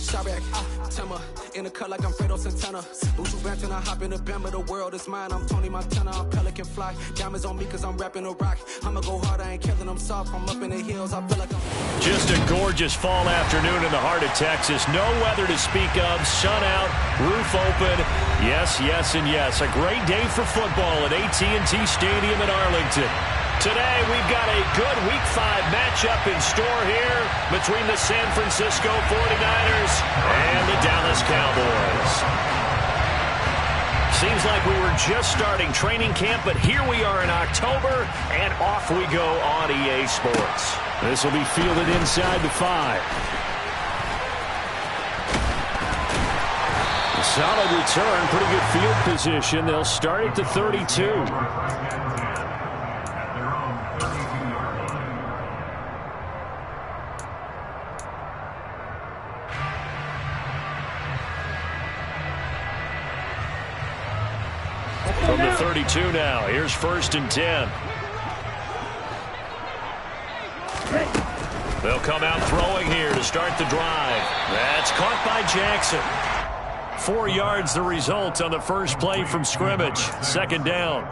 Shabak, Timmer, in the cut like I'm Fredo Santana. Buju Banton, I hop in the Bama, the world is mine. I'm Tony Montana, I'm Pelican Fly. Diamonds on me cause I'm rapping a rock. I'ma go hard, I ain't killing them soft. I'm up in the hills, I feel like I'm... Just a gorgeous fall afternoon in the heart of Texas. No weather to speak of, sun out, roof open. Yes, yes, and yes. A great day for football at AT&T Stadium in Arlington. Today, we've got a good Week 5 matchup in store here between the San Francisco 49ers and the Dallas Cowboys. Seems like we were just starting training camp, but here we are in October, and off we go on EA Sports. This will be fielded inside the 5. A solid return, pretty good field position. They'll start at the 32. From the 32 now, here's 1st and 10. They'll come out throwing here to start the drive. That's caught by Jackson. 4 yards the result on the first play from scrimmage. 2nd down.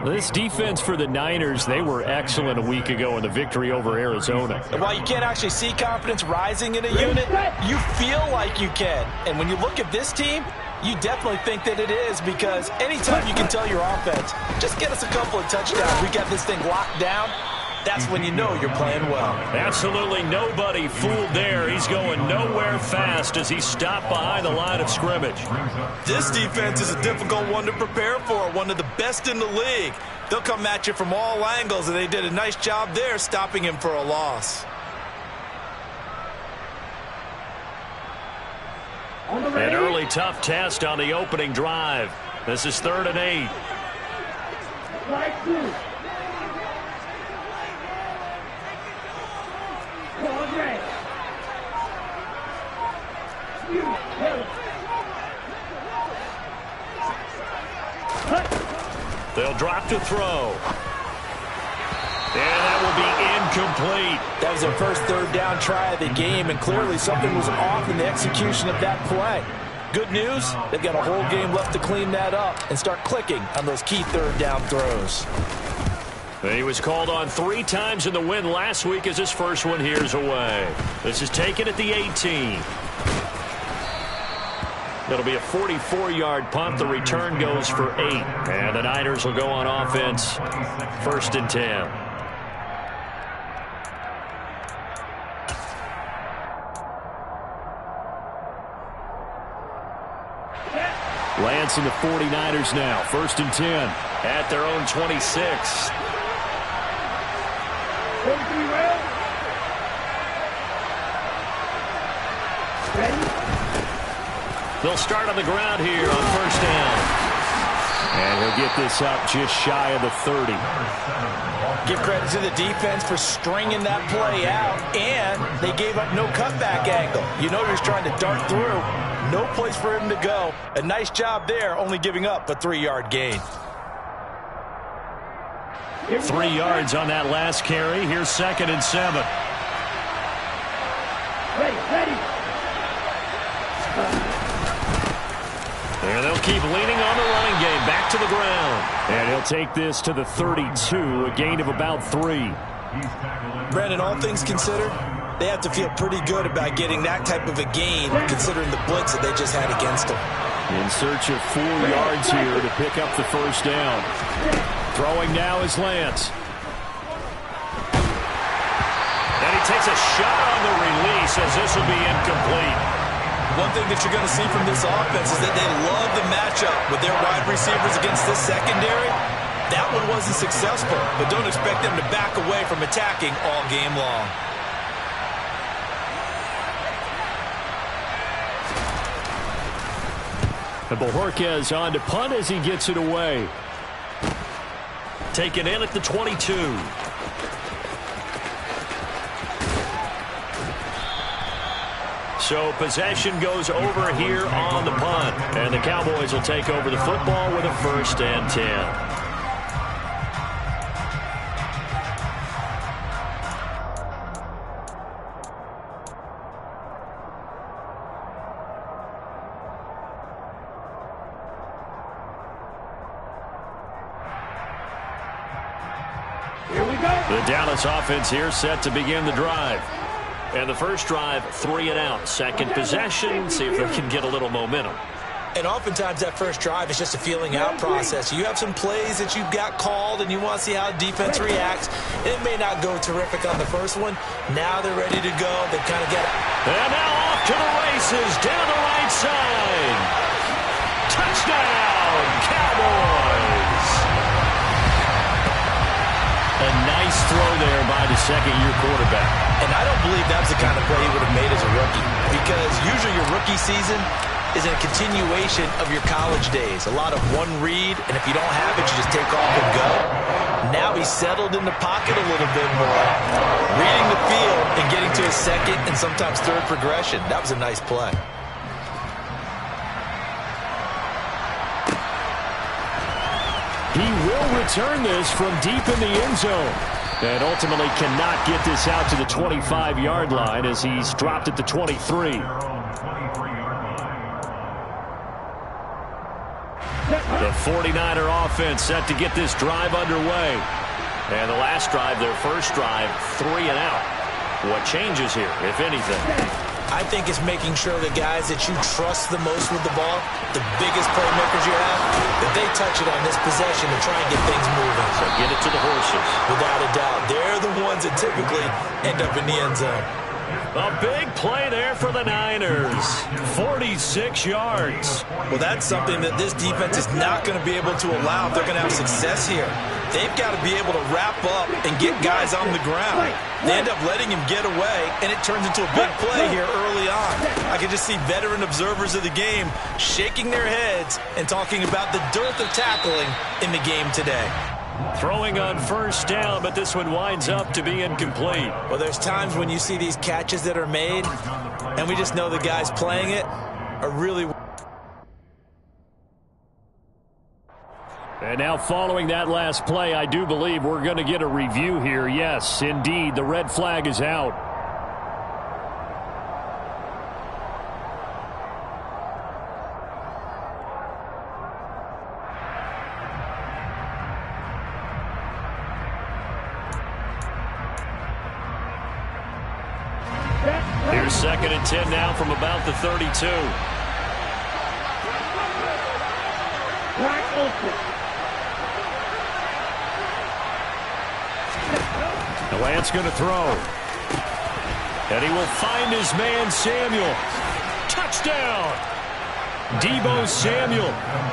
This defense for the Niners, they were excellent a week ago in the victory over Arizona. And while you can't actually see confidence rising in a unit, you feel like you can. And when you look at this team, you definitely think that it is, because anytime you can tell your offense, just get us a couple of touchdowns, we got this thing locked down, that's when you know you're playing well. Absolutely nobody fooled there. He's going nowhere fast as he stopped behind the line of scrimmage. This defense is a difficult one to prepare for, one of the best in the league. They'll come at you from all angles, and they did a nice job there stopping him for a loss. An early tough test on the opening drive. This is 3rd and 8. They'll drop to throw. And that will be incomplete. That was their first 3rd down try of the game, and clearly something was off in the execution of that play. Good news, they've got a whole game left to clean that up and start clicking on those key 3rd down throws. He was called on 3 times in the win last week as his first one here's away. This is taken at the 18. It'll be a 44-yard punt. The return goes for 8. And the Niners will go on offense. 1st and 10. Lance and the 49ers now. 1st and 10 at their own 26. They'll start on the ground here on 1st down. And he'll get this up just shy of the 30. Give credit to the defense for stringing that play out, and they gave up no cutback angle. You know he was trying to dart through. No place for him to go. A nice job there, only giving up a 3-yard gain. 3 yards on that last carry. Here's 2nd and 7. Ready. And they'll keep leaning on the running game. Back to the ground. And he'll take this to the 32, a gain of about 3. Brandon, all things considered, they have to feel pretty good about getting that type of a gain, considering the blitz that they just had against them. In search of 4 yards here to pick up the 1st down. Throwing now is Lance. And he takes a shot on the release as this will be incomplete. One thing that you're going to see from this offense is that they love the matchup with their wide receivers against this secondary. That one wasn't successful, but don't expect them to back away from attacking all game long. And Bojorquez on to punt as he gets it away. Taken in at the 22. So possession goes over here on the punt. And the Cowboys will take over the football with a 1st and 10. The Dallas offense here set to begin the drive. And the first drive, 3 and out. Second possession, see if they can get a little momentum. And oftentimes that first drive is just a feeling out process. You have some plays that you've got called and you want to see how defense reacts. It may not go terrific on the first one. Now they're ready to go. They kind of get it. And now off to the races down the right side. Touchdown, Cowboys. A nice throw there by the second-year quarterback. And I don't believe that's the kind of play he would have made as a rookie, because usually your rookie season is a continuation of your college days. A lot of one read, and if you don't have it, you just take off and go. Now he's settled in the pocket a little bit more, reading the field and getting to his second and sometimes third progression. That was a nice play. He will return this from deep in the end zone. And ultimately cannot get this out to the 25-yard line as he's dropped at the 23. The 49er offense set to get this drive underway. And the last drive, their first drive, 3 and out. What changes here, if anything? I think it's making sure the guys that you trust the most with the ball, the biggest playmakers you have, that they touch it on this possession to try and get things moving. So get it to the horses. Without a doubt. They're the ones that typically end up in the end zone. A big play there for the Niners. 46 yards. Well, that's something that this defense is not going to be able to allow if they're going to have success here. They've got to be able to wrap up and get guys on the ground. They end up letting him get away, and it turns into a big play here early on. I can just see veteran observers of the game shaking their heads and talking about the dearth of tackling in the game today. Throwing on first down, but this one winds up to be incomplete. Well, there's times when you see these catches that are made, and we just know the guys playing it are really... And now following that last play, I do believe we're going to get a review here. Yes, indeed, the red flag is out. Here's 2nd and 10 now from about the 32. The Lance going to throw. And he will find his man, Samuel. Touchdown! Deebo Samuel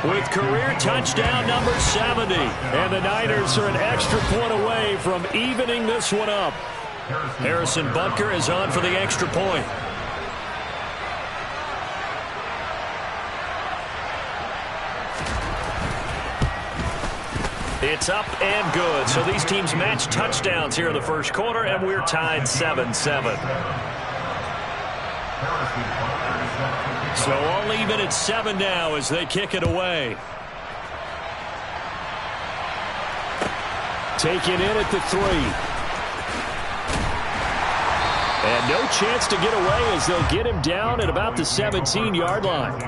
with career touchdown number 70. And the Niners are an extra point away from evening this one up. Harrison Butker is on for the extra point. It's up and good. So these teams match touchdowns here in the first quarter, and we're tied 7-7. So all even at 7 now as they kick it away. Taken in at the 3. And no chance to get away as they'll get him down at about the 17-yard line.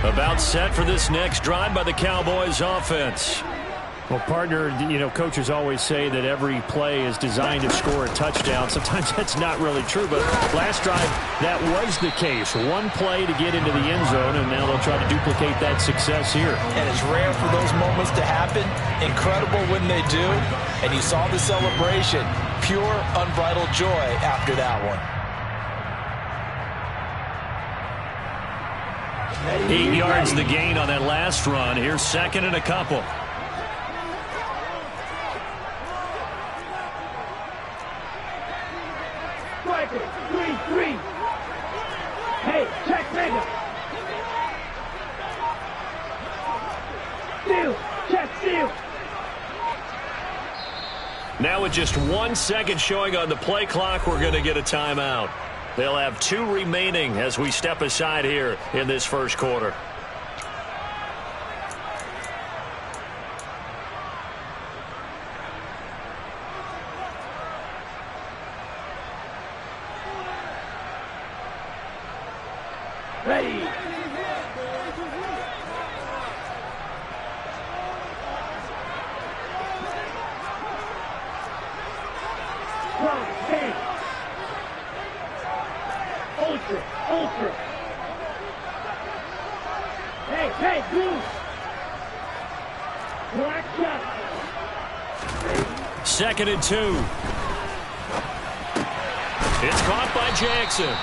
About set for this next drive by the Cowboys offense. Well, partner, coaches always say that every play is designed to score a touchdown. Sometimes that's not really true, but last drive, that was the case. One play to get into the end zone, and now they'll try to duplicate that success here. And it's rare for those moments to happen. Incredible when they do. And you saw the celebration. Pure, unbridled joy after that one. 8 yards the gain on that last run. Here's 2nd and a couple. Striker, 3-3. Hey, check nigga. Steal, check steal. Now with just 1 second showing on the play clock, we're going to get a timeout. They'll have 2 remaining as we step aside here in this first quarter. Hey, blue. Black shot. 2nd and 2. It's caught by Jackson.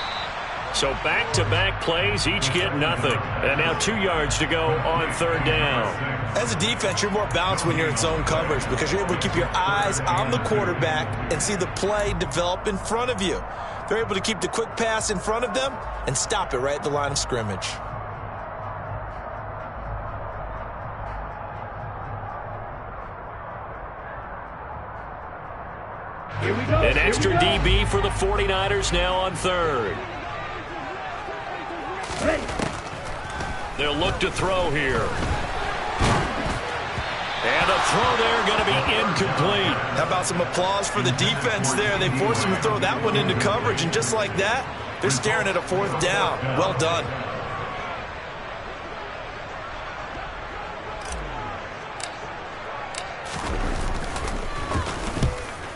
So back-to-back plays, each get nothing. And now 2 yards to go on 3rd down. As a defense, you're more balanced when you're in zone coverage because you're able to keep your eyes on the quarterback and see the play develop in front of you. They're able to keep the quick pass in front of them and stop it right at the line of scrimmage. Here we go. An extra DB for the 49ers now on 3rd. They'll look to throw here. And the throw there going to be incomplete. How about some applause for the defense there? They forced him to throw that one into coverage, and just like that, they're staring at a 4th down. Well done.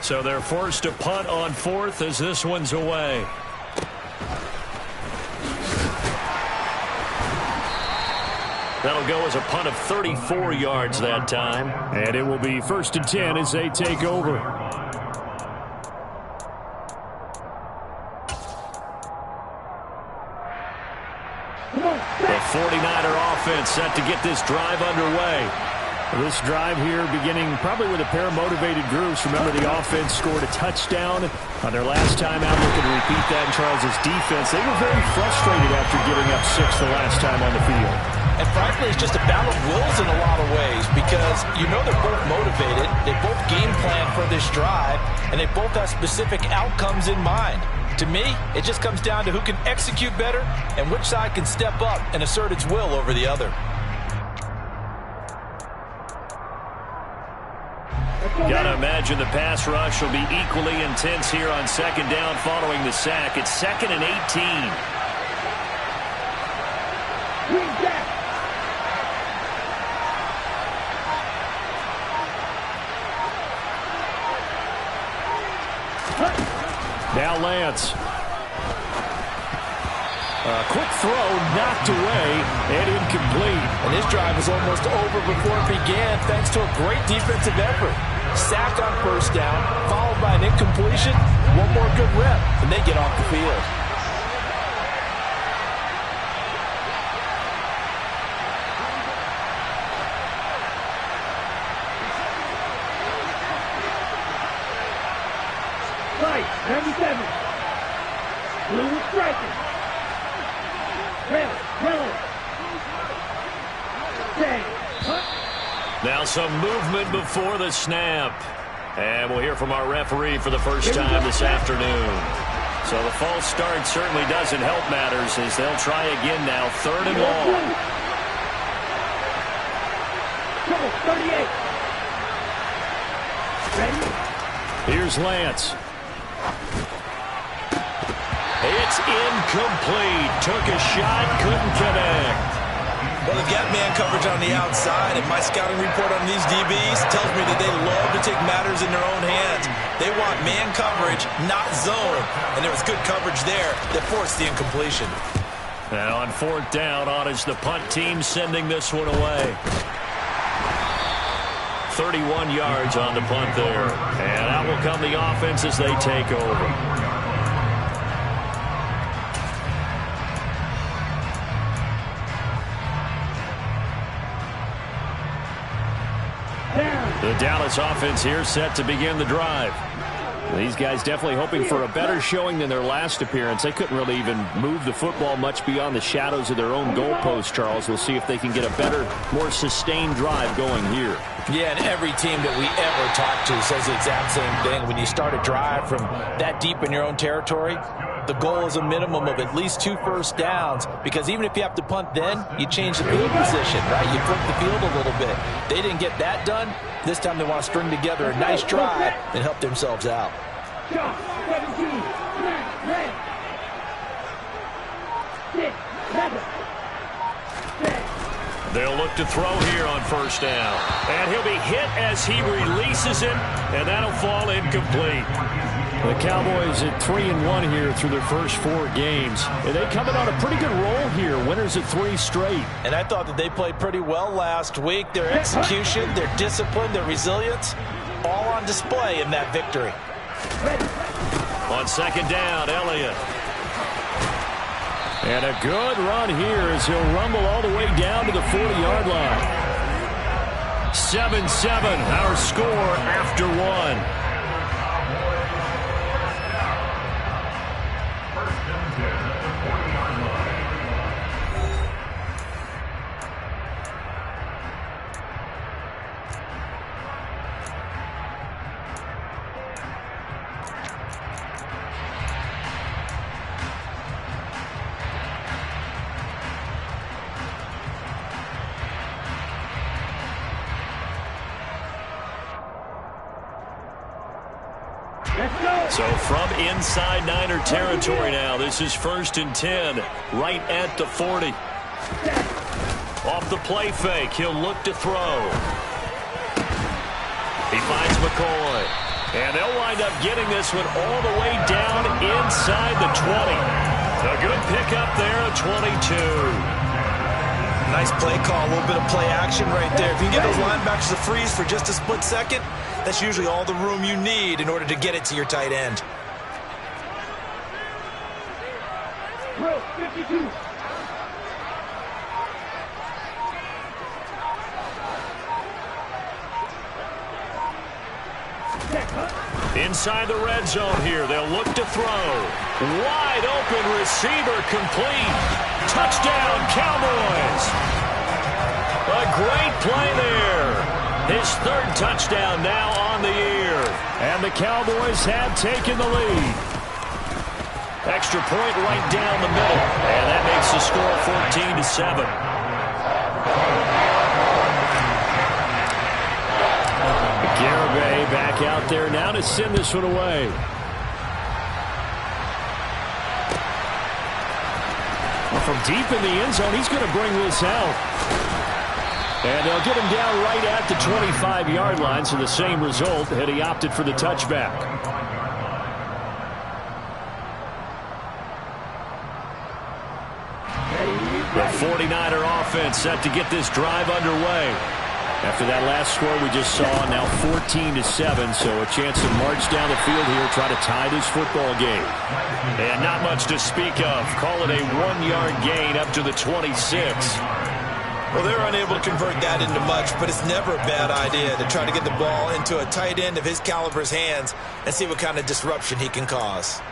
So they're forced to punt on 4th as this one's away. That'll go as a punt of 34 yards that time. And it will be 1st and 10 as they take over. The 49er offense set to get this drive underway. This drive here beginning probably with a pair of motivated groups. Remember, the offense scored a touchdown on their last time out. Looking to repeat that in Charles' defense. They were very frustrated after giving up 6 the last time on the field. And frankly, it's just a battle of wills in a lot of ways because you know they're both motivated. They both game plan for this drive, and they both have specific outcomes in mind. To me, it just comes down to who can execute better and which side can step up and assert its will over the other. Gotta imagine the pass rush will be equally intense here on 2nd down following the sack. It's 2nd and 18. Now Lance. A quick throw knocked away and incomplete. And this drive was almost over before it began thanks to a great defensive effort. Sack on 1st down, followed by an incompletion. One more good rep, and they get off the field. Right, 97. Blue is striking. Now some movement before the snap. And we'll hear from our referee for the first time this afternoon. So the false start certainly doesn't help matters as they'll try again now. 3rd and long. 38. Ready? Here's Lance. It's incomplete. Took a shot, couldn't connect. Well, they've got man coverage on the outside, and my scouting report on these DBs tells me that they love to take matters in their own hands. They want man coverage, not zone, and there was good coverage there that forced the incompletion. And on 4th down, on is the punt team sending this one away. 31 yards on the punt there. And out will come the offense as they take over. The Dallas offense here set to begin the drive. These guys definitely hoping for a better showing than their last appearance. They couldn't really even move the football much beyond the shadows of their own goalpost, Charles. We'll see if they can get a better, more sustained drive going here. Yeah, and every team that we ever talk to says the exact same thing. When you start a drive from that deep in your own territory, the goal is a minimum of at least 2 first downs, because even if you have to punt then, you change the field position, right? You flip the field a little bit. They didn't get that done. This time they want to string together a nice drive and help themselves out. They'll look to throw here on 1st down. And he'll be hit as he releases it, and that'll fall incomplete. The Cowboys at 3-1 here through their first 4 games. And they coming on a pretty good roll here. Winners at 3 straight. And I thought that they played pretty well last week. Their execution, their discipline, their resilience, all on display in that victory. On second down, Elliott. And a good run here as he'll rumble all the way down to the 40-yard line. 7-7, our score after 1. So from inside Niner territory now, this is 1st and 10, right at the 40. Off the play fake, he'll look to throw. He finds McCoy. And they'll wind up getting this one all the way down inside the 20. A good pickup there at 22. Nice play call, a little bit of play action right there. If you can get those linebackers to freeze for just a split second, that's usually all the room you need in order to get it to your tight end. Drill 52. Inside the red zone here, they'll look to throw. Wide open receiver complete. Touchdown, Cowboys. A great play there. His 3rd touchdown now on the year. And the Cowboys have taken the lead. Extra point right down the middle. And that makes the score 14-7. Garibay back out there now to send this one away. Well, from deep in the end zone, he's going to bring this out. And they'll get him down right at the 25-yard line, so the same result, and he opted for the touchback. The 49er offense set to get this drive underway. After that last score we just saw, now 14-7, so a chance to march down the field here, try to tie this football game. And not much to speak of. Call it a 1-yard gain up to the 26. Well, they're unable to convert that into much, but it's never a bad idea to try to get the ball into a tight end of his caliber's hands and see what kind of disruption he can cause.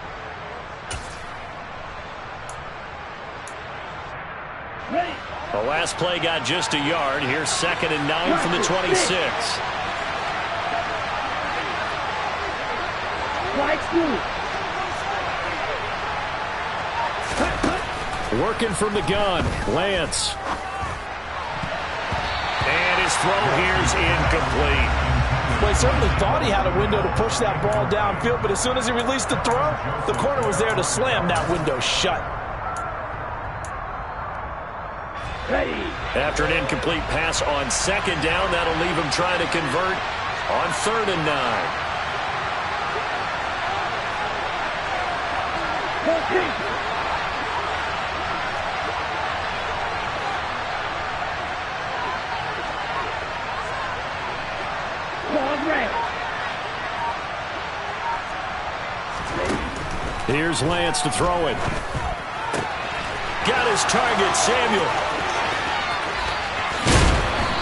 The last play got just a yard. Here's 2nd and 9 from the 26. Working from the gun, Lance. And his throw here is incomplete. Well, he certainly thought he had a window to push that ball downfield, but as soon as he released the throw, the corner was there to slam that window shut. After an incomplete pass on 2nd down, that'll leave him trying to convert on 3rd and 9. Here's Lance to throw it. Got his target, Samuel.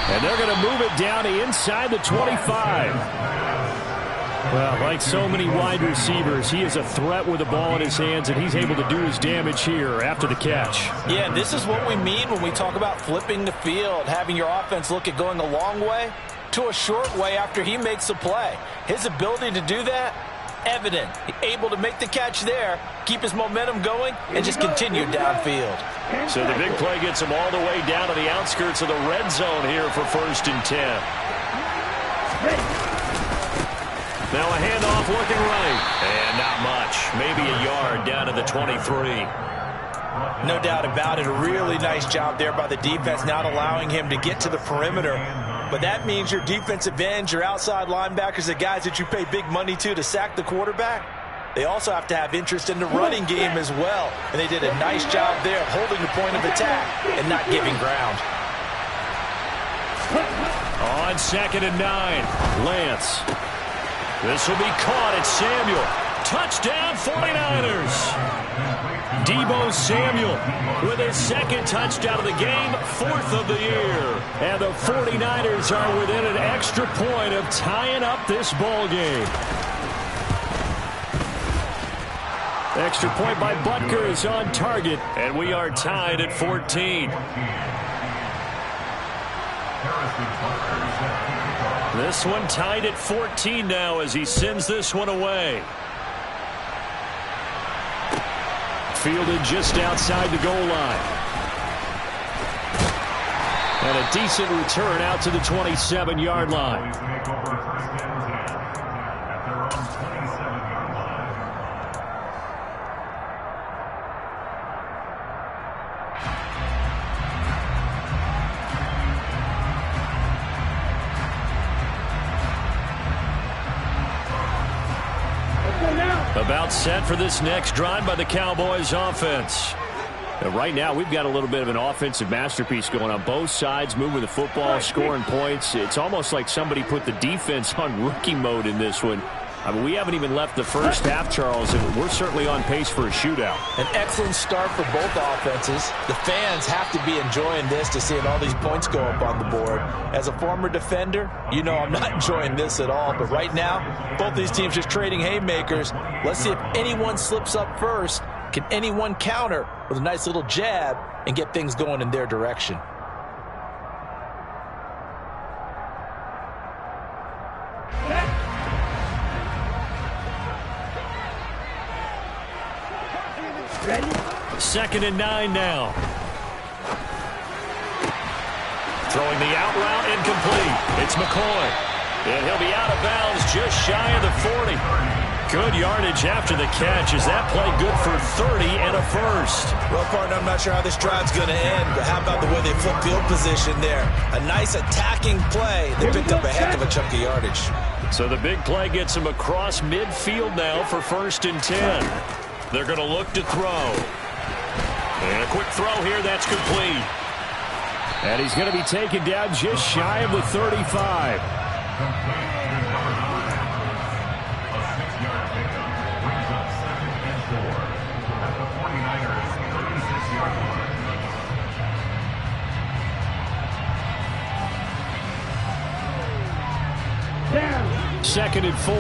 And they're going to move it down to inside the 25. Well, like so many wide receivers, he is a threat with the ball in his hands, and he's able to do his damage here after the catch. Yeah, and this is what we mean when we talk about flipping the field, having your offense look at going a long way to a short way after he makes a play. His ability to do that, evident. Able to make the catch there, keep his momentum going, and just continue downfield. So the big play gets him all the way down to the outskirts of the red zone here for 1st and 10. Now a handoff looking right. And not much. Maybe a yard down to the 23. No doubt about it. A really nice job there by the defense, not allowing him to get to the perimeter. But that means your defensive ends, your outside linebackers, the guys that you pay big money to sack the quarterback, they also have to have interest in the running game as well. And they did a nice job there of holding the point of attack and not giving ground. On 2nd and 9, Lance. This will be caught at Samuel. Touchdown 49ers. Deebo Samuel with his 2nd touchdown of the game, 4th of the year. And the 49ers are within an extra point of tying up this ball game. Extra point by Butker is on target, and we are tied at 14. This one tied at 14 now as he sends this one away. Fielded just outside the goal line. And a decent return out to the 27-yard line. About set for this next drive by the Cowboys offense. And right now, we've got a little bit of an offensive masterpiece going on both sides, moving the football, scoring points. It's almost like somebody put the defense on rookie mode in this one. I mean, we haven't even left the first half, Charles, and we're certainly on pace for a shootout. An excellent start for both offenses. The fans have to be enjoying this to seeing all these points go up on the board. As a former defender, you know I'm not enjoying this at all. But right now, both these teams just trading haymakers. Let's see if anyone slips up first. Can anyone counter with a nice little jab and get things going in their direction? Ready? 2nd and 9 now. Throwing the out route, incomplete. It's McCoy. And he'll be out of bounds just shy of the 40. Good yardage after the catch. Is that play good for 30 and a first? Well, partner, I'm not sure how this drive's going to end, but how about the way they flip field position there? A nice attacking play. They picked up a heck of a chunk of yardage. So the big play gets him across midfield now for 1st and 10. They're going to look to throw. And a quick throw here, that's complete. And he's going to be taken down just shy of the 35. Down. 2nd and 4.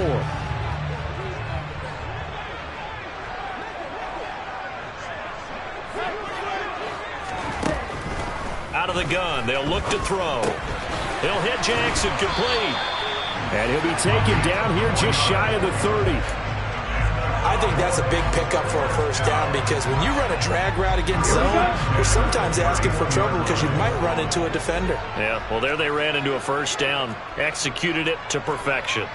Out of the gun, they'll look to throw. He'll hit Jackson, complete. And he'll be taken down here just shy of the 30. I think that's a big pickup for a first down because when you run a drag route against zone, you're sometimes asking for trouble because you might run into a defender. Yeah, well, there they ran into a first down. Executed it to perfection.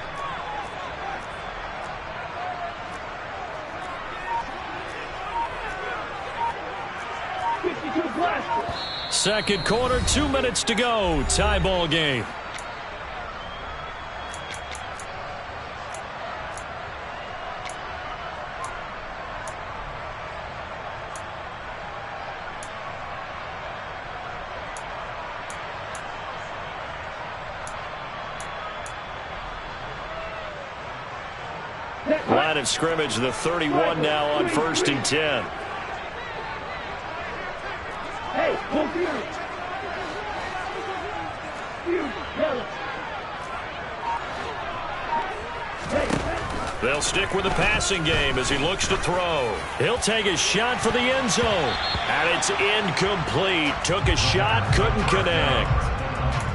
Second quarter, 2 minutes to go. Tie ball game. Line of scrimmage, the 31 now on 1st and 10. Hey, hold you. They'll stick with the passing game as he looks to throw. He'll take a shot for the end zone. And it's incomplete. Took a shot, couldn't connect.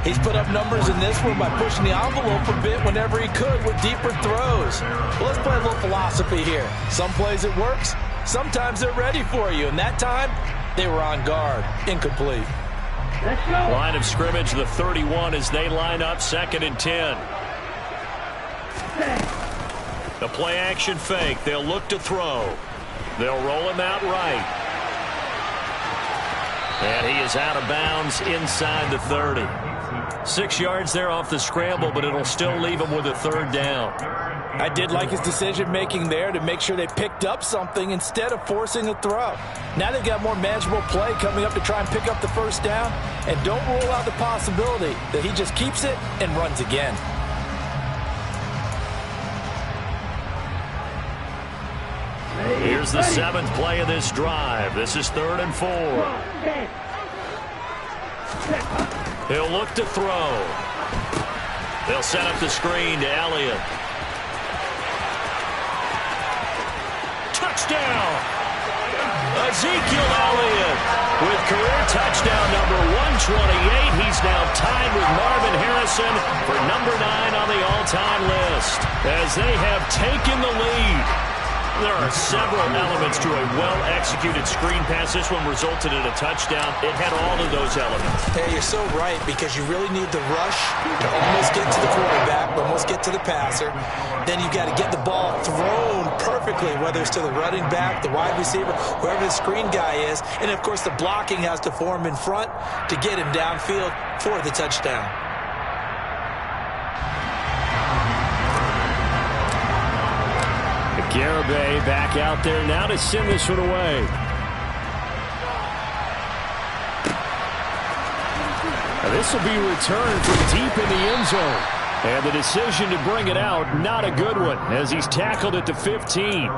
He's put up numbers in this one by pushing the envelope a bit whenever he could with deeper throws. Well, let's play a little philosophy here. Some plays it works. Sometimes they're ready for you. And that time, they were on guard. Incomplete. Let's go. Line of scrimmage, the 31 as they line up 2nd and 10. The play action fake. They'll look to throw. They'll roll him out right. And he is out of bounds inside the 30. 6 yards there off the scramble, but it'll still leave him with a 3rd down. I did like his decision-making there to make sure they picked up something instead of forcing a throw. Now they've got more manageable play coming up to try and pick up the 1st down, and don't rule out the possibility that he just keeps it and runs again. Here's the 7th play of this drive. This is 3rd and 4. He'll look to throw. They'll set up the screen to Elliott. Touchdown! Ezekiel Elliott with career touchdown number 128. He's now tied with Marvin Harrison for number 9 on the all-time list as they have taken the lead. There are several elements to a well-executed screen pass. This one resulted in a touchdown. It had all of those elements. Hey, you're so right, because you really need the rush to almost get to the quarterback, almost get to the passer. Then you've got to get the ball thrown perfectly, whether it's to the running back, the wide receiver, whoever the screen guy is. And, of course, the blocking has to form in front to get him downfield for the touchdown. Garibay back out there now to send this one away. This will be returned from deep in the end zone. And the decision to bring it out, not a good one, as he's tackled at the 15.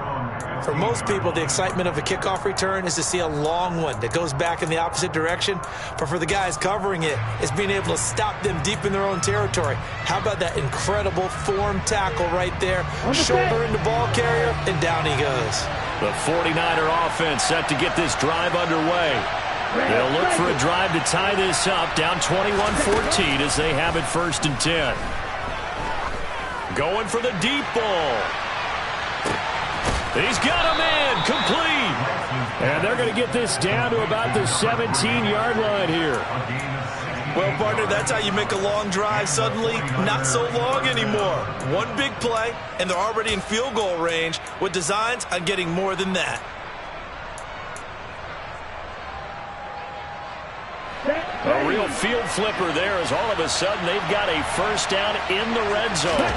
For most people, the excitement of a kickoff return is to see a long one that goes back in the opposite direction. But for the guys covering it, it's being able to stop them deep in their own territory. How about that incredible form tackle right there? Shoulder into ball carrier, and down he goes. The 49er offense set to get this drive underway. They'll look for a drive to tie this up, down 21-14 as they have it 1st and 10. Going for the deep ball. He's got a man complete. And they're going to get this down to about the 17-yard line here. Well, partner, that's how you make a long drive suddenly not so long anymore. One big play, and they're already in field goal range with designs on getting more than that. A real field flipper there as all of a sudden they've got a 1st down in the red zone.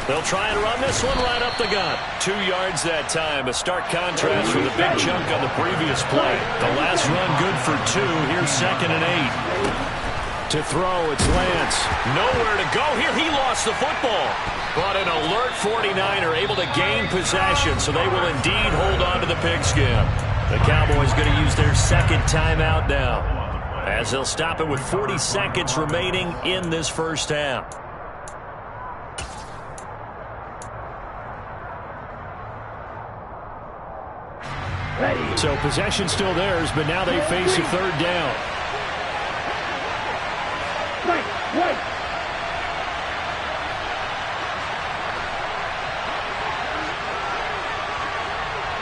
They'll try and run this one right up the gut. 2 yards that time. A stark contrast with a big chunk on the previous play. The last run good for 2. Here's 2nd and 8. To throw, it's Lance. Nowhere to go here. He lost the football. But an alert 49er able to gain possession, so they will indeed hold on to the pigskin. The Cowboys going to use their 2nd timeout now, as they'll stop it with 40 seconds remaining in this 1st half. So possession still theirs, but now they face a 3rd down. Right.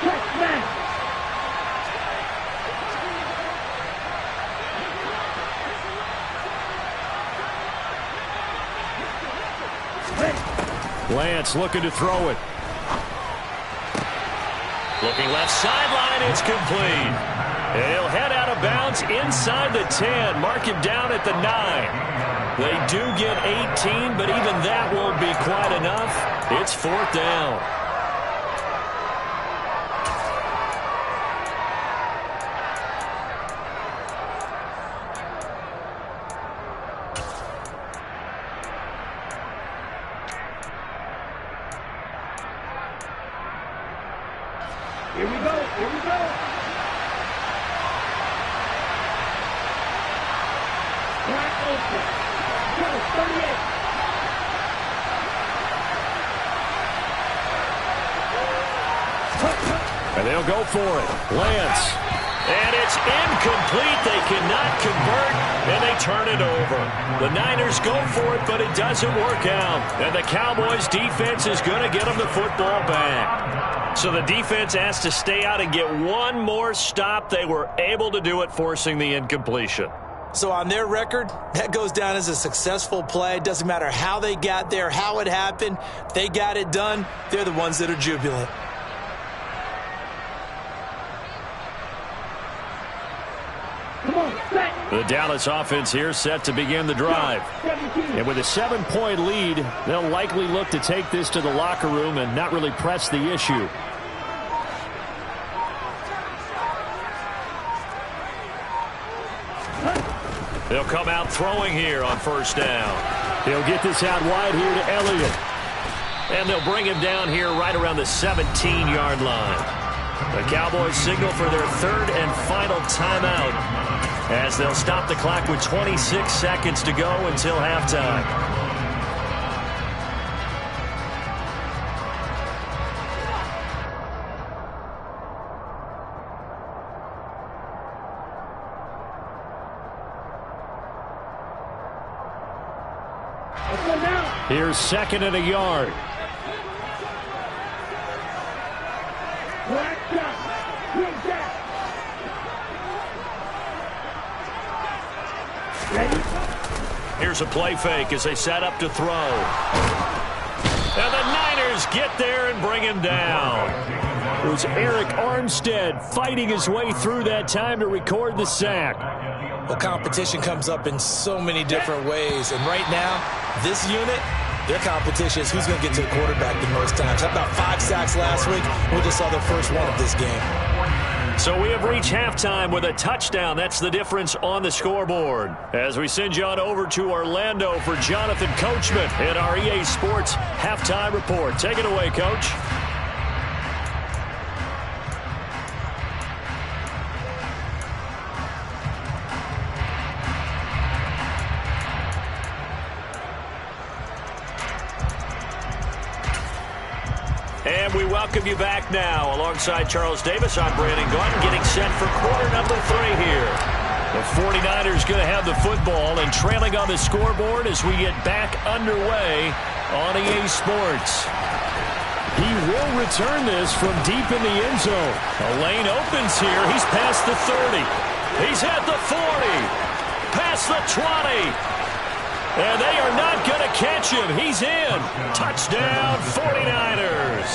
Check man. Lance looking to throw it. Looking left sideline, it's complete. And he'll head out of bounds inside the 10. Mark him down at the 9. They do get 18, but even that won't be quite enough. It's 4th down. Here we go. Wide open. Go, 38. And they'll go for it. Lance. And it's incomplete. They cannot convert, and they turn it over. The Niners go for it, but it doesn't work out. And the Cowboys defense is going to get them the football back. So the defense has to stay out and get one more stop. They were able to do it, forcing the incompletion. So on their record, that goes down as a successful play. It doesn't matter how they got there, how it happened. They got it done. They're the ones that are jubilant. Come on, set. The Dallas offense here set to begin the drive. And with a 7-point lead, they'll likely look to take this to the locker room and not really press the issue. They'll come out throwing here on first down. He'll get this out wide here to Elliott. And they'll bring him down here right around the 17-yard line. The Cowboys signal for their third and final timeout as they'll stop the clock with 26 seconds to go until halftime. Here's second and a yard. Here's a play fake as they set up to throw. And the Niners get there and bring him down. It was Eric Armstead fighting his way through that time to record the sack. Well, competition comes up in so many different ways. And right now, this unit, their competition is who's going to get to the quarterback the most times. How about 5 sacks last week? We just saw their first one of this game. So we have reached halftime with a touchdown. That's the difference on the scoreboard. As we send you on over to Orlando for Jonathan Coachman in our EA Sports Halftime Report. Take it away, Coach. And we welcome you back now. Alongside Charles Davis, I'm Brandon Gaudin, getting set for quarter number 3 here. The 49ers going to have the football and trailing on the scoreboard as we get back underway on EA Sports. He will return this from deep in the end zone. A lane opens here. He's past the 30. He's at the 40. Past the 20. And they are not going to catch him. He's in. Touchdown, 49ers.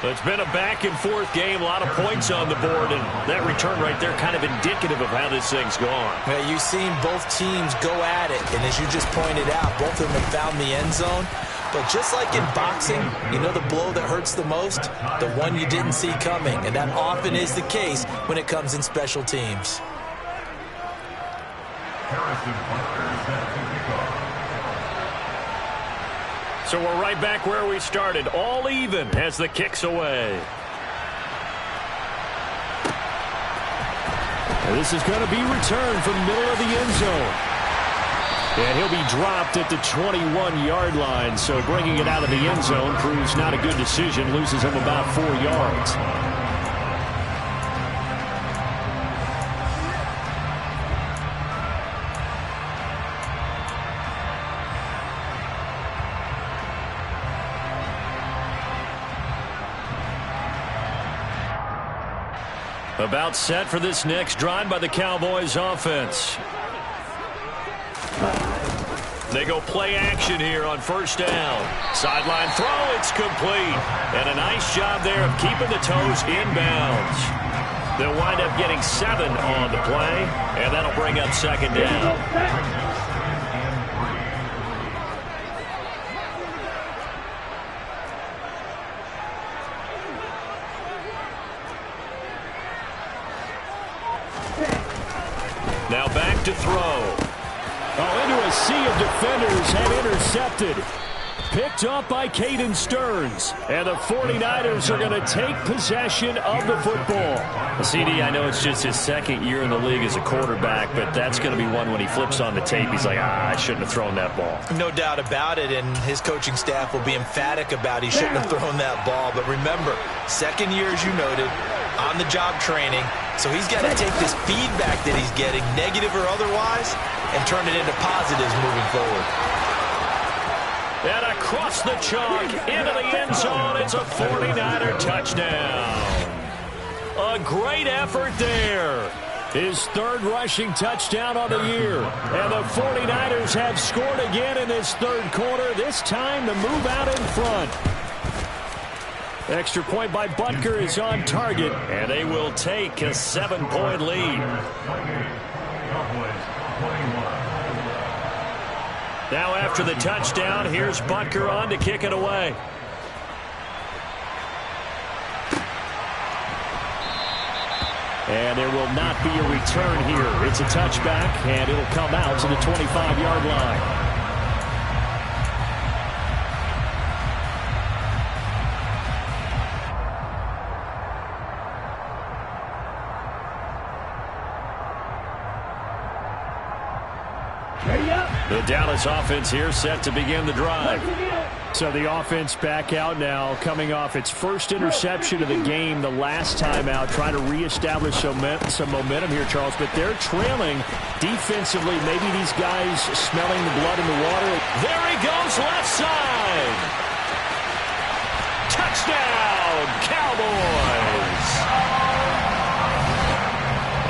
It's been a back-and-forth game, a lot of points on the board, and that return right there kind of indicative of how this thing's gone. Yeah, you've seen both teams go at it, and as you just pointed out, both of them have found the end zone. But just like in boxing, you know the blow that hurts the most? The one you didn't see coming, and that often is the case when it comes in special teams. So we're right back where we started, all even as the kick's away. And this is going to be returned from the middle of the end zone. And he'll be dropped at the 21-yard line, so bringing it out of the end zone proves not a good decision, loses him about 4 yards. About set for this next drive by the Cowboys offense. They go play action here on first down. Sideline throw, it's complete. And a nice job there of keeping the toes inbounds. They'll wind up getting 7 on the play, and that'll bring up second down. Now back to throw. Oh, into a sea of defenders and intercepted. Picked up by Caden Stearns. And the 49ers are going to take possession of the football. CD, I know it's just his second year in the league as a quarterback, but that's going to be one when he flips on the tape. He's like, I shouldn't have thrown that ball. No doubt about it, and his coaching staff will be emphatic about he shouldn't have thrown that ball. But remember, second year, as you noted, on-the-job training. So he's got to take this feedback that he's getting, negative or otherwise, and turn it into positives moving forward. And across the chalk, into the end zone, it's a 49er touchdown. A great effort there. His third rushing touchdown on the year. And the 49ers have scored again in this third quarter, this time to move out in front. Extra point by Butker is on target, and they will take a 7-point lead. Now after the touchdown, here's Butker on to kick it away. And there will not be a return here. It's a touchback, and it'll come out to the 25-yard line. The Dallas offense here set to begin the drive. So the offense back out now, coming off its first interception of the game the last time out, trying to reestablish some momentum here, Charles. But they're trailing defensively. Maybe these guys smelling the blood in the water. There he goes, left side. Touchdown, Cowboys.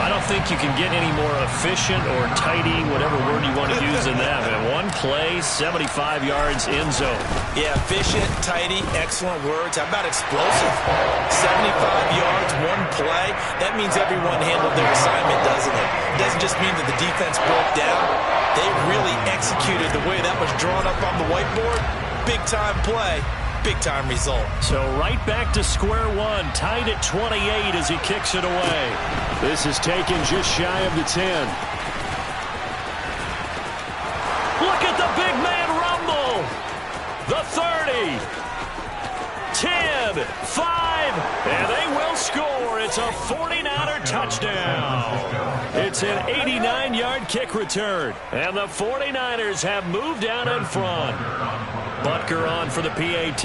I don't think you can get any more efficient or tidy, whatever word you want to use in that. And one play, 75 yards in zone. Yeah, efficient, tidy, excellent words. How about explosive? 75 yards, one play. That means everyone handled their assignment, doesn't it? It doesn't just mean that the defense broke down. They really executed the way that was drawn up on the whiteboard. Big-time play. Big-time result. So right back to square one, tied at 28 as he kicks it away. This is taken just shy of the 10. Look at the big man rumble. The 30, 10, 5, and they will score. It's a 49er touchdown. It's an 89-yard kick return, and the 49ers have moved out in front. Butker on for the PAT.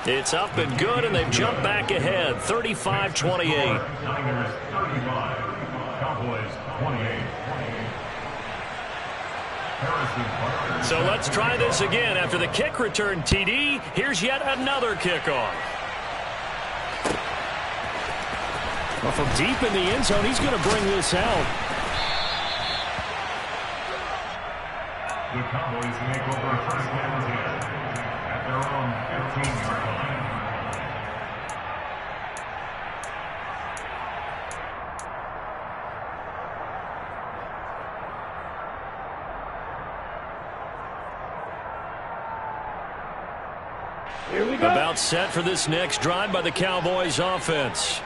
It's up and good, and they've jumped back ahead, 35-28. So let's try this again. After the kick return TD, here's yet another kickoff. Well, from deep in the end zone, he's going to bring this out. The Cowboys make over first down at their own 15-yard line. Here we go. About set for this next drive by the Cowboys offense.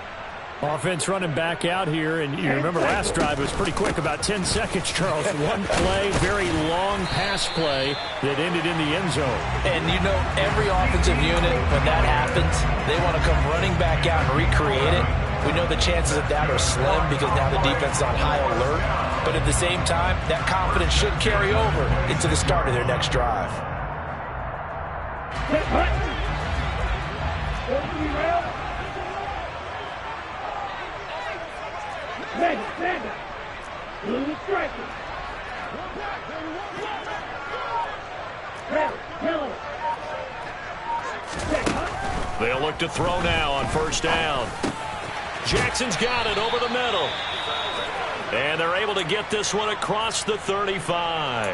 Offense running back out here, and you remember last drive was pretty quick, about 10 seconds, Charles. One play, very long pass play that ended in the end zone. And you know, every offensive unit, when that happens, they want to come running back out and recreate it. We know the chances of that are slim because now the defense is on high alert. But at the same time, that confidence should carry over into the start of their next drive. They'll look to throw now on first down. Jackson's got it over the middle. And they're able to get this one across the 35.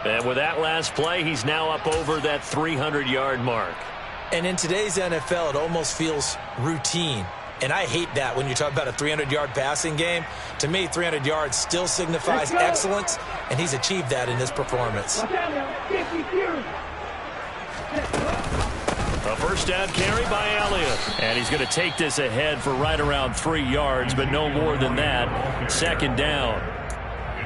And with that last play, he's now up over that 300-yard mark. And in today's NFL, it almost feels routine. And I hate that when you talk about a 300-yard passing game. To me, 300 yards still signifies excellence, and he's achieved that in this performance. A first down carry by Elliott. And he's going to take this ahead for right around 3 yards, but no more than that. Second down.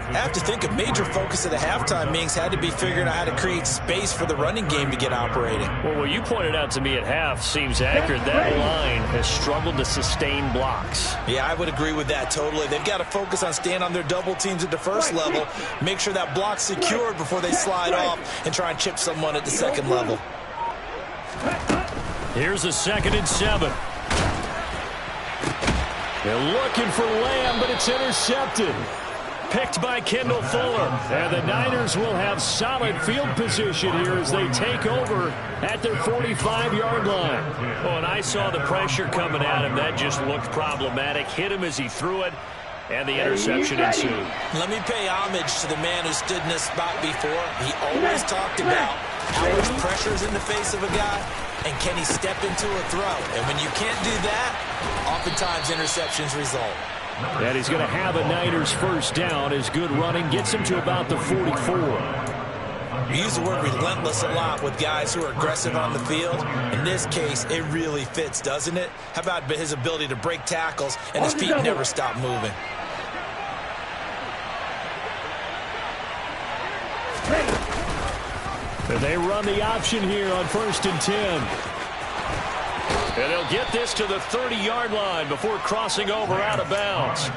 I have to think a major focus of the halftime meetings had to be figuring out how to create space for the running game to get operating. Well, what you pointed out to me at half seems accurate. That line has struggled to sustain blocks. Yeah, I would agree with that totally. They've got to focus on staying on their double teams at the first level, make sure that block's secured before they slide off and try and chip someone at the second level. Here's a 2nd and 7. They're looking for Lamb, but it's intercepted. Picked by Kendall Fuller. And the Niners will have solid field position here as they take over at their 45-yard line. Oh, and I saw the pressure coming at him. That just looked problematic. Hit him as he threw it. And the interception ensued. Let me pay homage to the man who stood in this spot before. He always talked about how much pressure is in the face of a guy, and can he step into a throw. And when you can't do that, oftentimes interceptions result. And he's going to have a Niners first down. His good running gets him to about the 44. We use the word relentless a lot with guys who are aggressive on the field. In this case, it really fits, doesn't it? How about his ability to break tackles and his feet never stop moving? And they run the option here on 1st and 10. And they'll get this to the 30-yard line before crossing over out of bounds.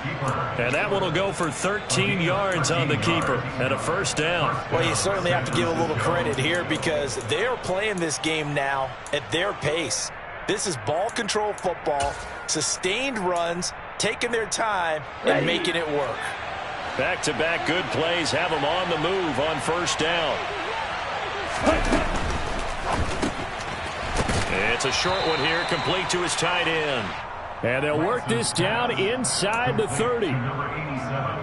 And that one will go for 13 yards on the keeper and a first down. Well, you certainly have to give a little credit here because they are playing this game now at their pace. This is ball control football, sustained runs, taking their time, and making it work. Back-to-back good plays have them on the move on first down. It's a short one here, complete to his tight end. And they'll work this down inside the 30.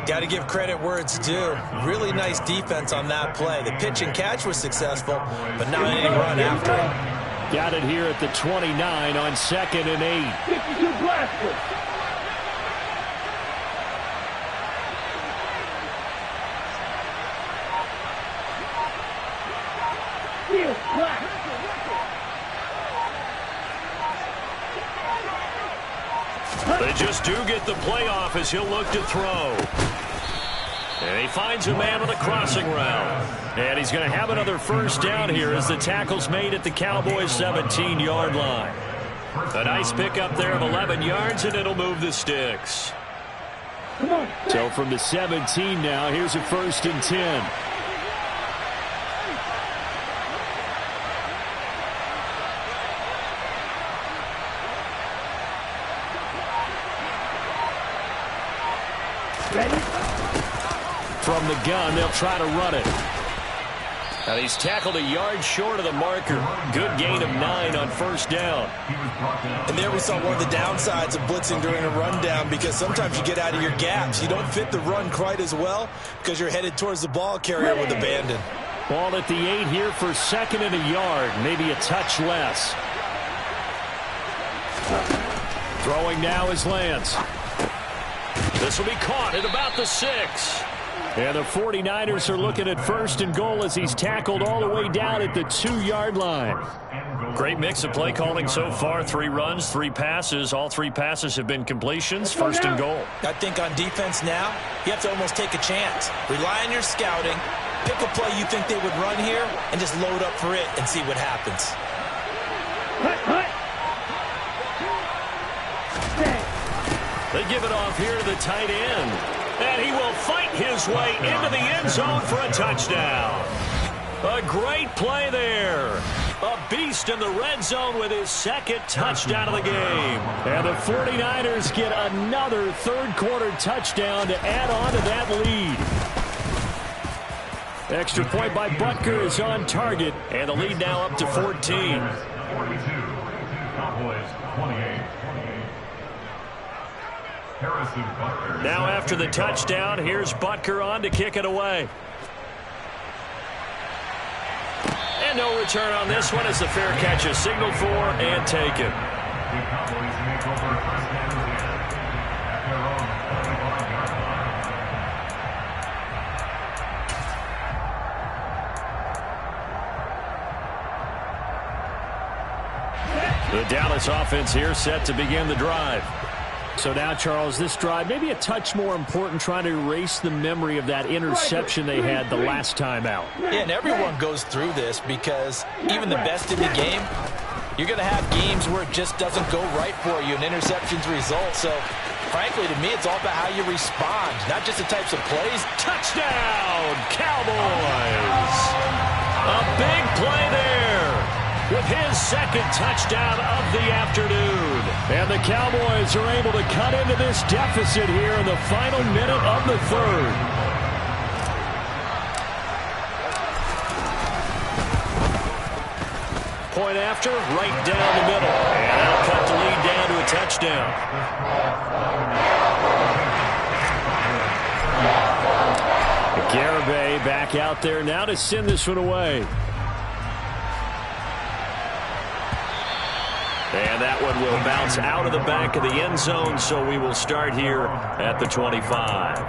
Got to give credit where it's due. Really nice defense on that play. The pitch and catch was successful, but not any run after it. Got it here at the 29 on 2nd and 8. 52 blasters. Field flat. They just do get the playoff as he'll look to throw. And he finds a man on a crossing route. And he's going to have another first down here as the tackle's made at the Cowboys' 17-yard line. A nice pickup there of 11 yards, and it'll move the sticks. So from the 17 now, here's a 1st and 10. From the gun, they'll try to run it. And he's tackled a yard short of the marker. Good gain of 9 on first down. And there we saw one of the downsides of blitzing during a rundown because sometimes you get out of your gaps. You don't fit the run quite as well because you're headed towards the ball carrier with abandon. Ball at the 8 here for 2nd and a yard, maybe a touch less. Throwing now is Lance. This will be caught at about the 6. And the 49ers are looking at 1st and goal as he's tackled all the way down at the 2-yard line. Great mix of play calling so far. 3 runs, 3 passes. All 3 passes have been completions. 1st and goal. I think on defense now, you have to almost take a chance. Rely on your scouting. Pick a play you think they would run here and just load up for it and see what happens. They give it off here to the tight end. And he will fight his way into the end zone for a touchdown. A great play there. A beast in the red zone with his 2nd touchdown of the game. And the 49ers get another 3rd-quarter touchdown to add on to that lead. Extra point by Butker is on target. And the lead now up to 14. 42. Cowboys 28. Now after the touchdown, here's Butker on to kick it away. And no return on this one as the fair catch is signaled for and taken. The Cowboys make over first down at their own 35-yard line. The Dallas offense here set to begin the drive. So now, Charles, this drive maybe a touch more important, trying to erase the memory of that interception they had the last time out. Yeah, and everyone goes through this because even the best in the game, you're going to have games where it just doesn't go right for you and interceptions result. So, frankly, to me, it's all about how you respond, not just the types of plays. Touchdown, Cowboys! A big play there with his 2nd touchdown of the afternoon. And the Cowboys are able to cut into this deficit here in the final minute of the 3rd. Point after, right down the middle. And that'll cut the lead down to a touchdown. Garibay back out there now to send this one away. And that one will bounce out of the back of the end zone, so we will start here at the 25.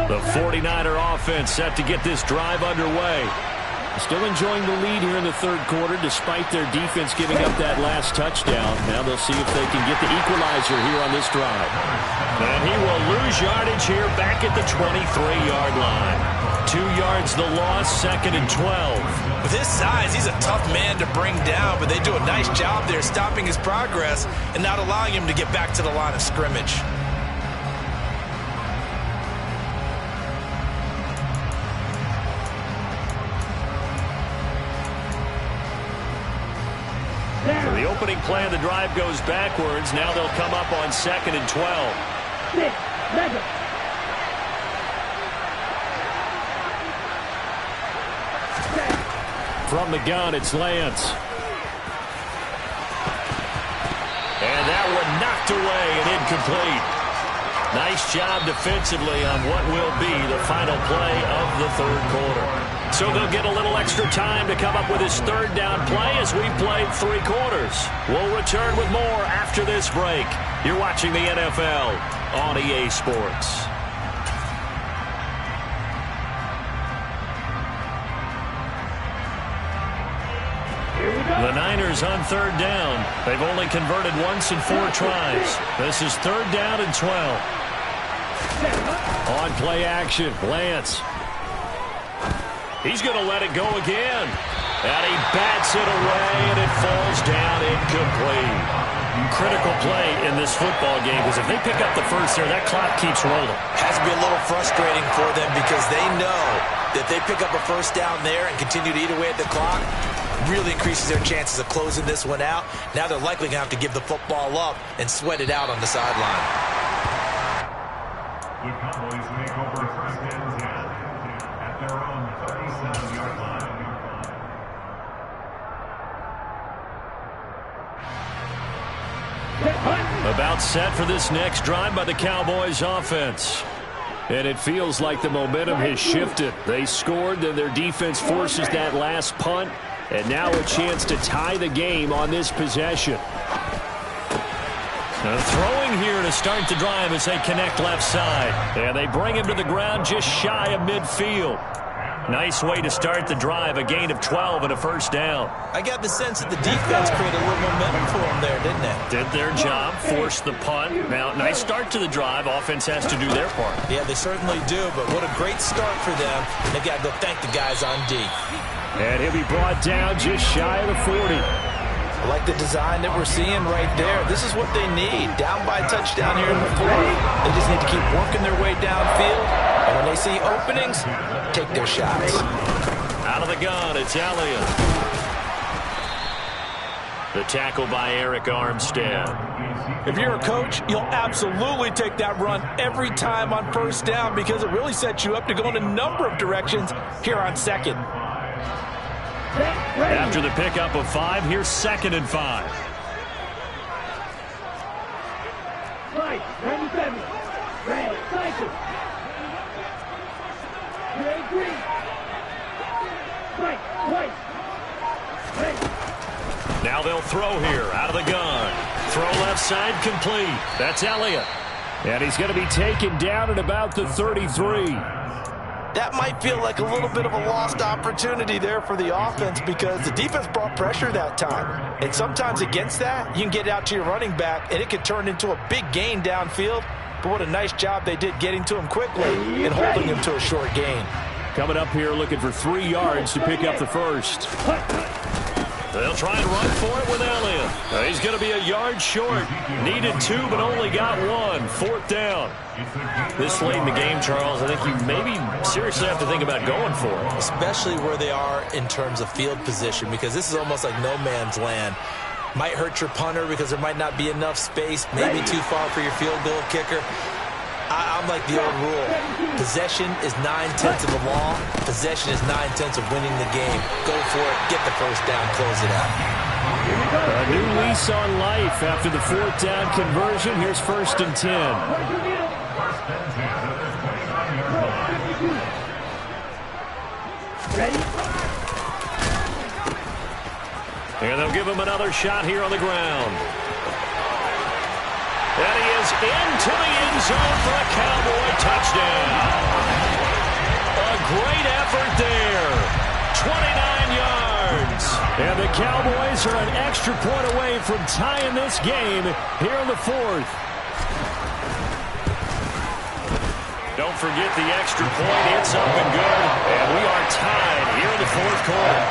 The 49er offense set to get this drive underway. Still enjoying the lead here in the third quarter despite their defense giving up that last touchdown. Now they'll see if they can get the equalizer here on this drive. And he will lose yardage here back at the 23-yard line. 2 yards the loss, 2nd and 12. With his size, he's a tough man to bring down, but they do a nice job there stopping his progress and not allowing him to get back to the line of scrimmage. The opening play of the drive goes backwards. Now they'll come up on 2nd and 12. From the gun, it's Lance. And that one knocked away and incomplete. Nice job defensively on what will be the final play of the third quarter. So they'll get a little extra time to come up with his third down play as we played 3 quarters. We'll return with more after this break. You're watching the NFL on EA Sports. The Niners on third down. They've only converted once in 4 tries. This is 3rd down and 12. On play action, Lance. He's going to let it go again. And he bats it away, and it falls down incomplete. Critical play in this football game, because if they pick up the first there, that clock keeps rolling. Has to be a little frustrating for them because they know that they pick up a first down there and continue to eat away at the clock, really increases their chances of closing this one out. Now they're likely going to have to give the football up and sweat it out on the sideline. The Cowboys make over 1st and 10 at their own 37-yard line. About set for this next drive by the Cowboys offense. And it feels like the momentum has shifted. They scored, then their defense forces that last punt. And now a chance to tie the game on this possession. Throwing here to start the drive as they connect left side. And they bring him to the ground just shy of midfield. Nice way to start the drive, a gain of 12 and a first down. I got the sense that the defense created a little momentum for them there, didn't it? Did their job, forced the punt. Now, nice start to the drive. Offense has to do their part. Yeah, they certainly do, but what a great start for them. They got to go thank the guys on D. And he'll be brought down just shy of the 40. I like the design that we're seeing right there. This is what they need. Down by a touchdown here in the 4th. They just need to keep working their way downfield. And when they see openings, take their shots. Out of the gun, it's Elliott. The tackle by Eric Armstead. If you're a coach, you'll absolutely take that run every time on first down because it really sets you up to go in a number of directions here on 2nd. After the pickup of 5, here's 2nd and 5. Right, 97. Right, cycle. Red, green. Right, white. Right. Now they'll throw here, out of the gun. Throw left side, complete. That's Elliott. And he's going to be taken down at about the 33. That might feel like a little bit of a lost opportunity there for the offense because the defense brought pressure that time. And sometimes against that, you can get out to your running back, and it could turn into a big gain downfield. But what a nice job they did getting to him quickly and holding him to a short gain. Coming up here looking for 3 yards to pick up the first. They'll try and run for it with Elliott. He's going to be a yard short. Needed 2, but only got 1. 4th down. This late in the game, Charles, I think you maybe seriously have to think about going for it. Especially where they are in terms of field position, because this is almost like no man's land. Might hurt your punter because there might not be enough space, maybe too far for your field goal kicker. I'm like the old rule. Possession is 9/10 of the law. Possession is 9/10 of winning the game. Go for it. Get the first down. Close it out. A new lease on life after the 4th down conversion. Here's 1st and 10. Ready? And they'll give him another shot here on the ground. And he is into the end zone for a Cowboy touchdown. A great effort there. 29 yards. And the Cowboys are an extra point away from tying this game here in the 4th. Don't forget the extra point. It's up and good. And we are tied here in the 4th quarter.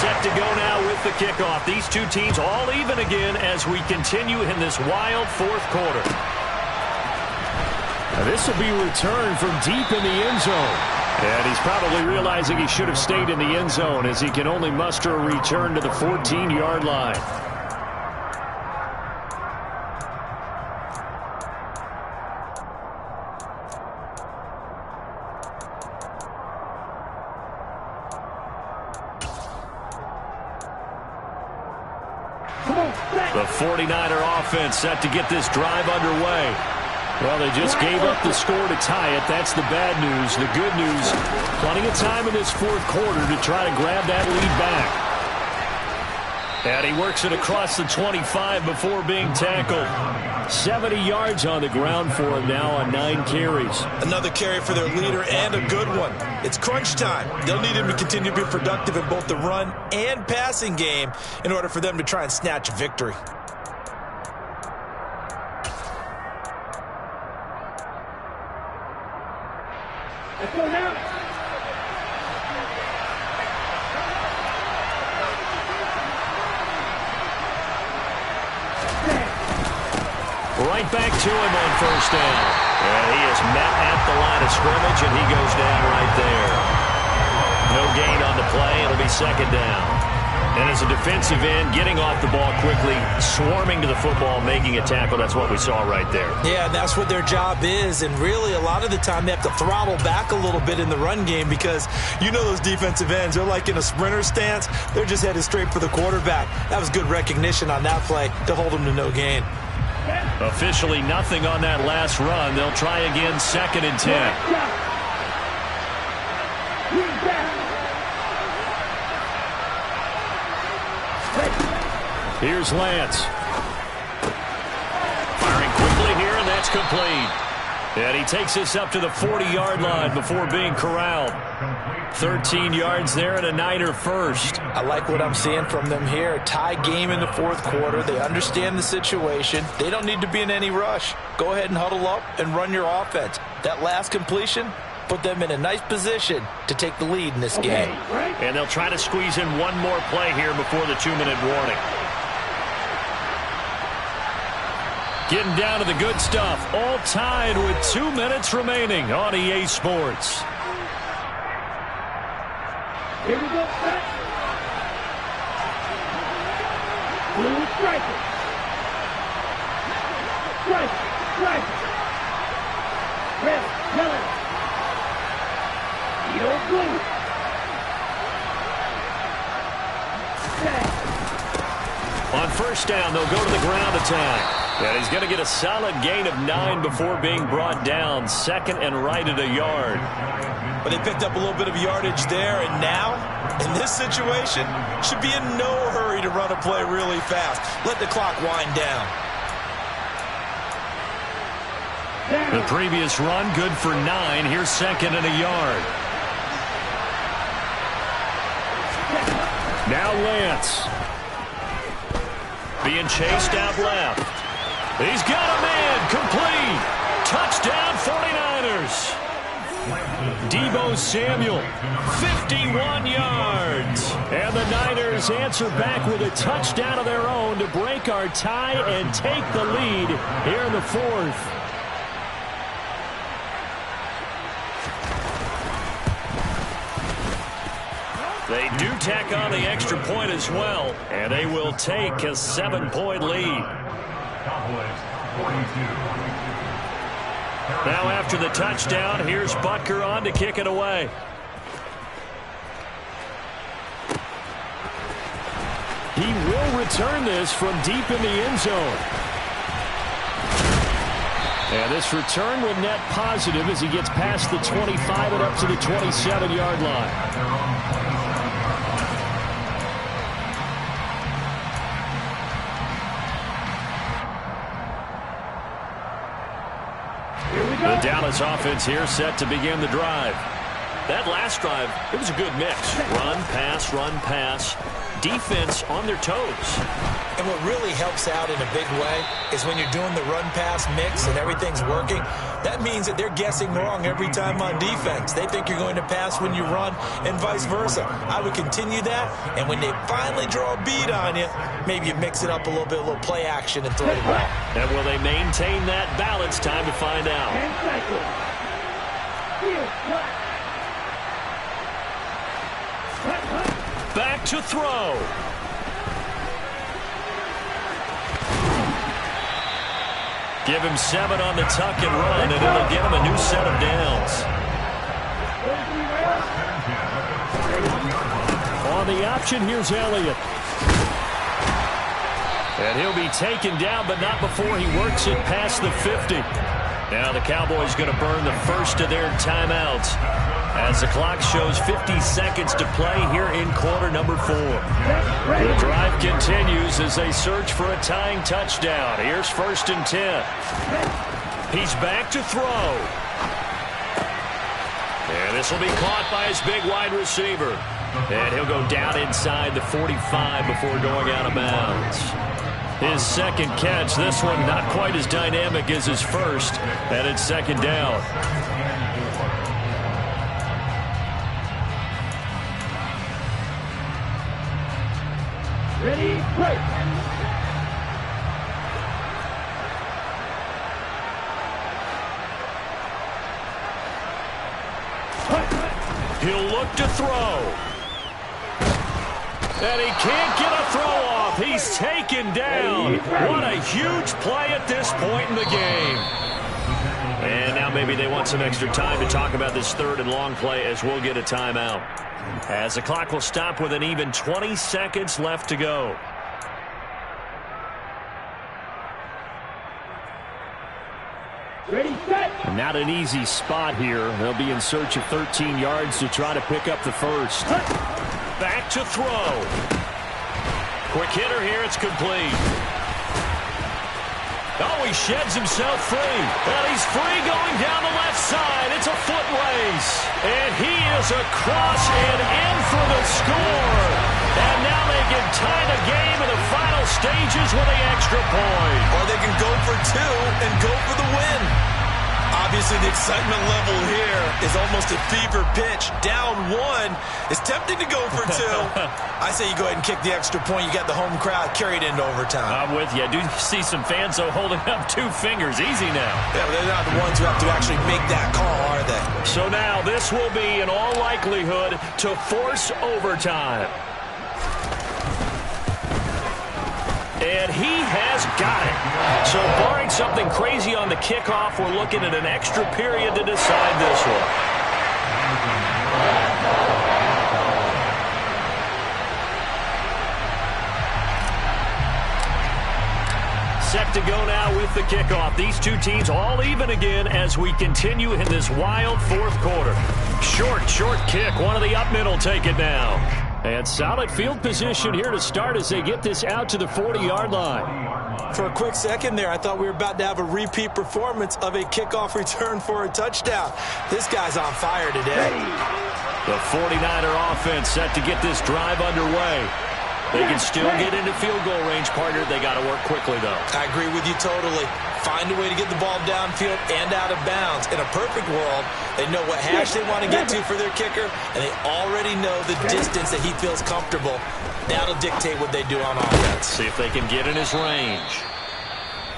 Set to go now with the kickoff. These two teams all even again as we continue in this wild 4th quarter. Now this will be returned from deep in the end zone. And he's probably realizing he should have stayed in the end zone as he can only muster a return to the 14-yard line. The 49er offense set to get this drive underway. Well, they just gave up the score to tie it. That's the bad news. The good news, plenty of time in this 4th quarter to try to grab that lead back. And he works it across the 25 before being tackled. 70 yards on the ground for him now on 9 carries. Another carry for their leader and a good one. It's crunch time. They'll need him to continue to be productive in both the run and passing game in order for them to try and snatch a victory. Let's go now. Right back to him on 1st down. And he is met at the line of scrimmage, and he goes down right there. No gain on the play. It'll be 2nd down. And as a defensive end, getting off the ball quickly, swarming to the football, making a tackle, that's what we saw right there. Yeah, that's what their job is. And really, a lot of the time, they have to throttle back a little bit in the run game because you know those defensive ends, they're like in a sprinter stance. They're just headed straight for the quarterback. That was good recognition on that play to hold them to no gain. Officially nothing on that last run. They'll try again, 2nd and 10. Here's Lance. Firing quickly here, and that's complete. And he takes us up to the 40-yard line before being corralled. 13 yards there and a Niner first. I like what I'm seeing from them here. A tie game in the 4th quarter. They understand the situation. They don't need to be in any rush. Go ahead and huddle up and run your offense. That last completion put them in a nice position to take the lead in this game. And they'll try to squeeze in one more play here before the 2-minute warning. Getting down to the good stuff. All tied with 2 minutes remaining on EA Sports. Here we go, set. Blue striker. Striker. Red, yellow. Yellow, blue. Set. On 1st down, they'll go to the ground attack. And he's going to get a solid gain of 9 before being brought down. 2nd and right at a yard. But they picked up a little bit of yardage there, and now, in this situation, should be in no hurry to run a play really fast. Let the clock wind down. The previous run, good for 9. Here's 2nd and a yard. Now Lance. Being chased out left. He's got a man, complete. Touchdown 49ers. Deebo Samuel, 51 yards. And the Niners answer back with a touchdown of their own to break our tie and take the lead here in the 4th. They do tack on the extra point as well, and they will take a 7-point lead. Cowboys 42. Now after the touchdown, here's Butker on to kick it away. He will return this from deep in the end zone. And this return will net positive as he gets past the 25 and up to the 27-yard line. The Dallas offense here set to begin the drive. That last drive, it was a good mix. Run, pass, defense on their toes. And what really helps out in a big way is when you're doing the run-pass mix and everything's working, that means that they're guessing wrong every time on defense. They think you're going to pass when you run and vice versa. I would continue that, and when they finally draw a beat on you, maybe you mix it up a little bit, a little play action and throw the ball. And will they maintain that balance? Time to find out. Back to throw. Give him 7 on the tuck and run, and it'll get him a new set of downs. On the option, here's Elliott. And he'll be taken down, but not before he works it past the 50. Now the Cowboys going to burn the first of their timeouts as the clock shows 50 seconds to play here in quarter number 4. The drive continues as they search for a tying touchdown. Here's 1st and 10. He's back to throw. And this will be caught by his big wide receiver. And he'll go down inside the 45 before going out of bounds. His second catch, this one not quite as dynamic as his first, and it's 2nd down. Ready, break. He'll look to throw. And he can't get a throw off. He's taken down. What a huge play at this point in the game. And now maybe they want some extra time to talk about this 3rd and long play as we'll get a timeout. As the clock will stop with an even 20 seconds left to go. Ready, set. Not an easy spot here. They'll be in search of 13 yards to try to pick up the first. Back to throw. Quick hitter here. It's complete. Oh, he sheds himself free. Well, he's free going down the left side. It's a foot race. And he is across and in for the score. And now they can tie the game in the final stages with an extra point. Or they can go for 2 and go for the win. Obviously, the excitement level here is almost a fever pitch. Down 1. It's tempting to go for 2. I say you go ahead and kick the extra point. You got the home crowd carried into overtime. I'm with you. I do see some fans, though, holding up 2 fingers. Easy now. Yeah, but they're not the ones who have to actually make that call, are they? So now this will be, in all likelihood, to force overtime. And he has got it. So barring something crazy on the kickoff, we're looking at an extra period to decide this one. Set to go now with the kickoff. These two teams all even again as we continue in this wild 4th quarter. Short kick. One of the up middle take it now. And solid field position here to start as they get this out to the 40-yard line. For a quick second there, I thought we were about to have a repeat performance of a kickoff return for a touchdown. This guy's on fire today. The 49er offense set to get this drive underway. They can still get into field goal range, partner. They got to work quickly, though. I agree with you totally. Find a way to get the ball downfield and out of bounds. In a perfect world, they know what hash they want to get to for their kicker, and they already know the distance that he feels comfortable. That'll dictate what they do on offense. See if they can get in his range.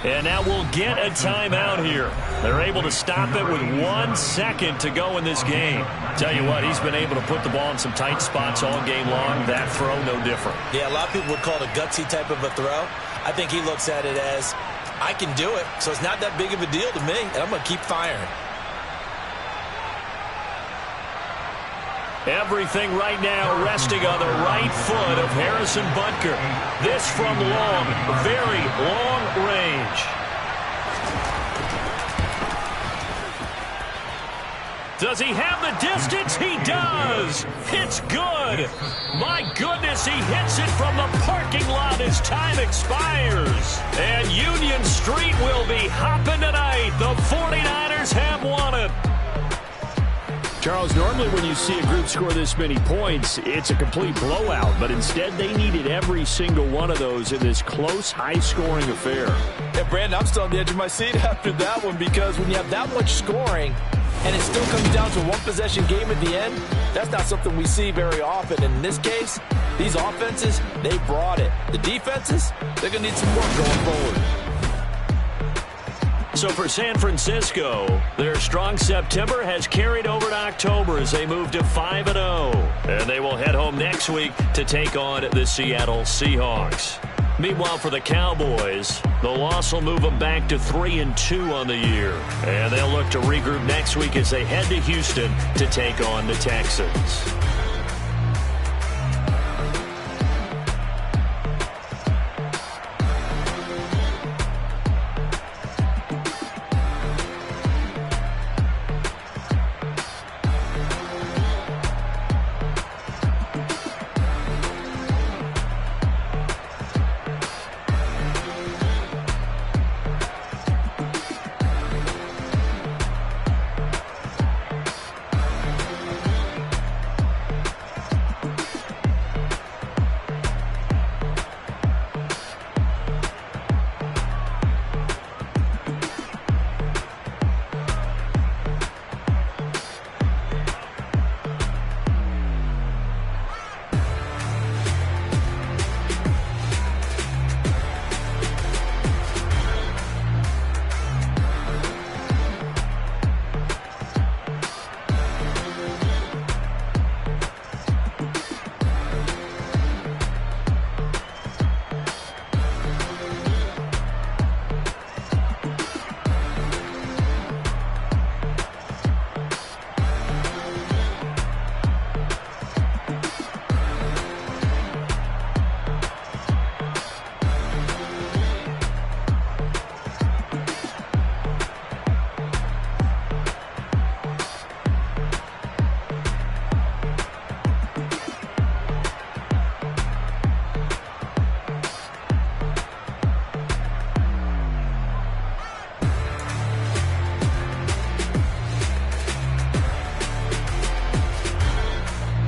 And now we'll get a timeout here. They're able to stop it with 1 second to go in this game. Tell you what, he's been able to put the ball in some tight spots all game long. That throw, no different. Yeah, a lot of people would call it a gutsy type of a throw. I think he looks at it as, I can do it, so it's not that big of a deal to me, and I'm going to keep firing. Everything right now resting on the right foot of Harrison Butker. This from long, very long range. Does he have the distance? He does. It's good. My goodness, he hits it from the parking lot as time expires. And Union Street will be hopping tonight. The 49ers have won it. Charles, normally when you see a group score this many points, it's a complete blowout. But instead, they needed every single one of those in this close, high-scoring affair. Yeah, Brandon, I'm still on the edge of my seat after that one because when you have that much scoring and it still comes down to a one-possession game at the end, that's not something we see very often. And in this case, these offenses, they brought it. The defenses, they're going to need some work going forward. So for San Francisco, their strong September has carried over to October as they move to 5-0. And they will head home next week to take on the Seattle Seahawks. Meanwhile, for the Cowboys, the loss will move them back to 3-2 on the year. And they'll look to regroup next week as they head to Houston to take on the Texans.